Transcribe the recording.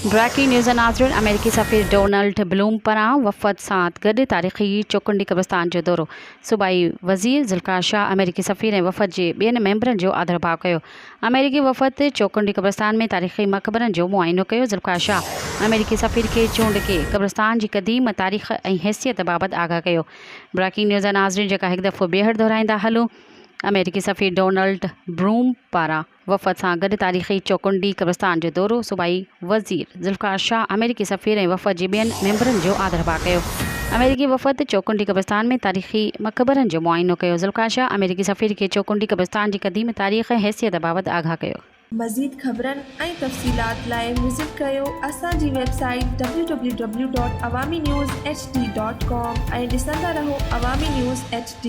Breaking news नाज़रीन, अमेरिकी सफ़ीर Donald Bloom पारां वफ़द साथ गॾु तारीख़ी चौकुंडी क़ब्रिस्तान जो दौरो। सूबाई वज़ीर ज़ुल्फ़िकार शाह अमेरिकी सफ़ीर ऐं वफ़द जे ॿियनि मेंबरनि जो आदरभाव कयो। अमेरिकी वफ़द चौकुंडी क़ब्रिस्तान में तारीख़ी मक़बरनि जो मुआइनो कयो। ज़ुल्फ़िकार शाह अमेरिकी सफ़ीर खे चूंड के क़ब्रिस्तान जी क़दीम तारीख़ ऐं हैसियत बाबति आगाह कयो। ब्रेकिंग न्यूज़ नाज़रीन, जेका हिकु दफ़ो ॿीहर दोहिराईंदा हलूं। अमेरिकी सफ़ीर डोनाल्ड ब्लूम पारां वफ़द सां गॾु तारीख़ी चौकुंडी क़ब्रिस्तान जो दौरो। सूबाई वज़ीर ज़ुल्फ़िकार शाह अमेरिकी सफ़ीर ऐं वफ़द जे ॿियनि मेंबरनि जो आदरभाव कयो। अमेरिकी वफ़द चौकुंडी क़ब्रिस्तान में तारीख़ी मक़बरनि जो मुआइनो कयो। ज़ुल्फ़िकार शाह अमेरिकी सफ़ीर खे चौकुंडी क़ब्रिस्तान जी क़दीम तारीख़ ऐं हैसियत बाबति आगाह कयो। मज़ीद ख़बरनि ऐं तफ़सीलात लाइ विज़िट कयो असांजी वेबसाइट www.awamiNewsHD.com ऐं ॾिसंदा रहो अवामी न्यूज़ HD।